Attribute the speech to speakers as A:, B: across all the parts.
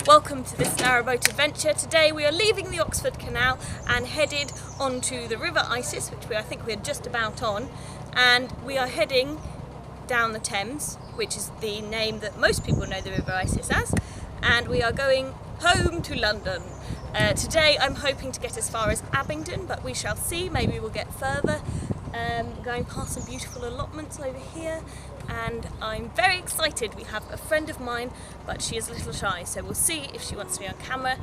A: Welcome to this narrowboat adventure. Today we are leaving the Oxford Canal and headed onto the River Isis, which I think we're just about on, and we are heading down the Thames, which is the name that most people know the River Isis as, and we are going home to London. Today I'm hoping to get as far as Abingdon, but we shall see, maybe we'll get further. Going past some beautiful allotments over here, and I'm very excited. We have a friend of mine, but she is a little shy, so we'll see if she wants to be on camera.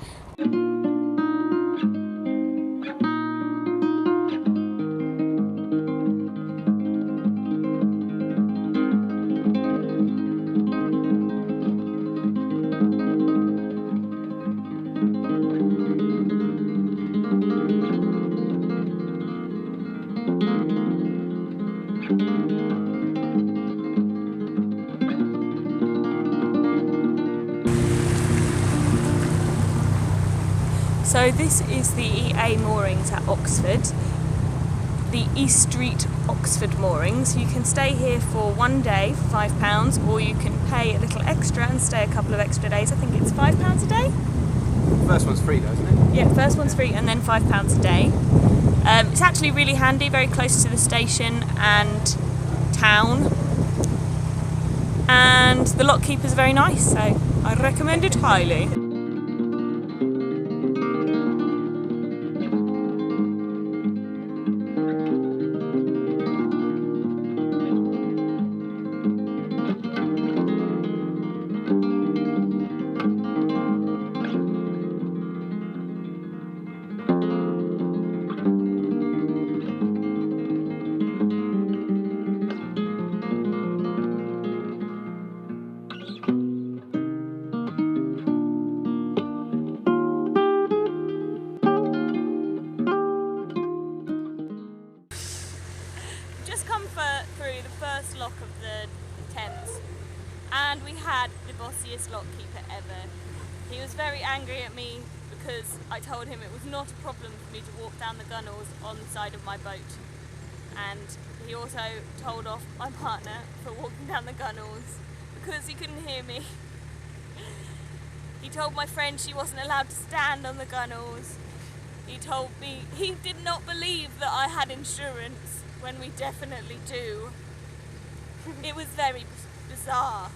A: So this is the EA moorings at Oxford, the East Street Oxford moorings. You can stay here for one day for £5, or you can pay a little extra and stay a couple of extra days. I think it's £5 a day?
B: First one's free though, isn't it?
A: Yeah, first one's free and then £5 a day. It's actually really handy, very close to the station and town. And the lock keeper's very nice, so I recommend it highly. Just come through the first lock of the Thames, and we had the bossiest lock keeper ever. He was very angry at me because I told him it was not a problem for me to walk down the gunnels on the side of my boat, and he also told off my partner for walking down the gunnels because he couldn't hear me. He told my friend she wasn't allowed to stand on the gunnels. He told me he did not believe that I had insurance when we definitely do. It was very bizarre.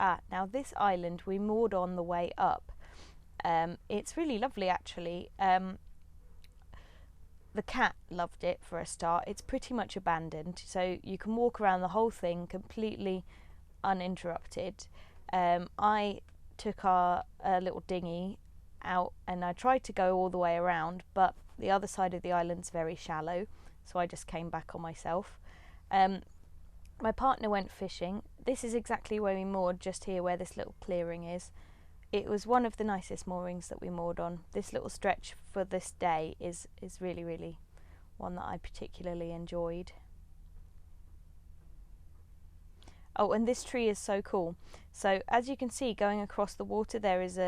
A: Now this island we moored on the way up. It's really lovely actually. The cat loved it for a start. It's pretty much abandoned, so you can walk around the whole thing completely uninterrupted. I took our little dinghy out and I tried to go all the way around, but the other side of the island's very shallow, so I just came back on myself. My partner went fishing. This is exactly where we moored, just here where this little clearing is. It was one of the nicest moorings that we moored on. This little stretch for this day is really, really one that I particularly enjoyed. Oh, and this tree is so cool. So as you can see, going across the water there is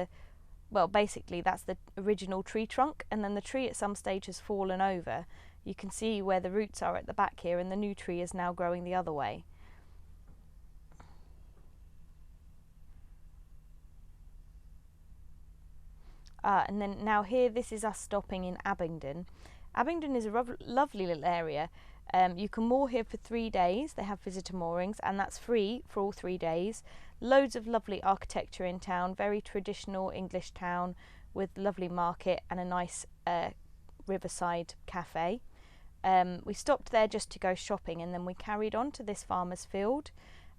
A: well, basically that's the original tree trunk, and then the tree at some stage has fallen over. You can see where the roots are at the back here, and the new tree is now growing the other way. And then now here, this is us stopping in Abingdon. Abingdon is a lovely little area. You can moor here for 3 days. They have visitor moorings, and that's free for all 3 days. Loads of lovely architecture in town, very traditional English town with lovely market and a nice riverside cafe. We stopped there just to go shopping, and then we carried on to this farmer's field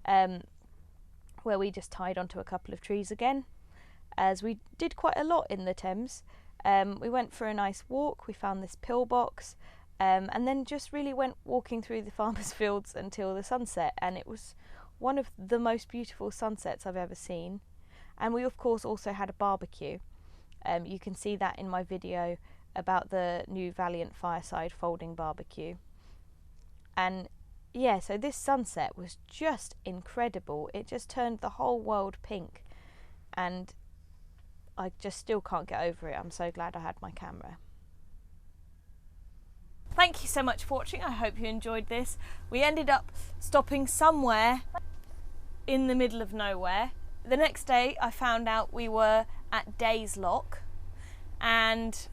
A: where we just tied onto a couple of trees again, as we did quite a lot in the Thames. We went for a nice walk, we found this pillbox, and then just really went walking through the farmer's fields until the sunset, and it was one of the most beautiful sunsets I've ever seen. And we of course also had a barbecue. You can see that in my video about the new Valiant Fireside folding barbecue. And yeah, so this sunset was just incredible. It just turned the whole world pink, and I just still can't get over it. I'm so glad I had my camera. Thank you so much for watching. I hope you enjoyed this. We ended up stopping somewhere in the middle of nowhere. The next day I found out we were at Days Lock, and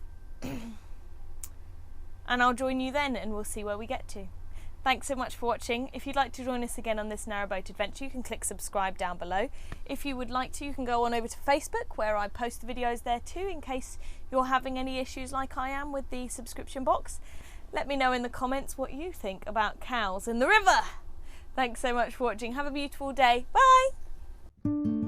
A: I'll join you then and we'll see where we get to. Thanks so much for watching. If you'd like to join us again on this narrowboat adventure, you can click subscribe down below. If you would like to, you can go on over to Facebook, where I post the videos there too, in case you're having any issues like I am with the subscription box. Let me know in the comments what you think about cows in the river. Thanks so much for watching. Have a beautiful day. Bye!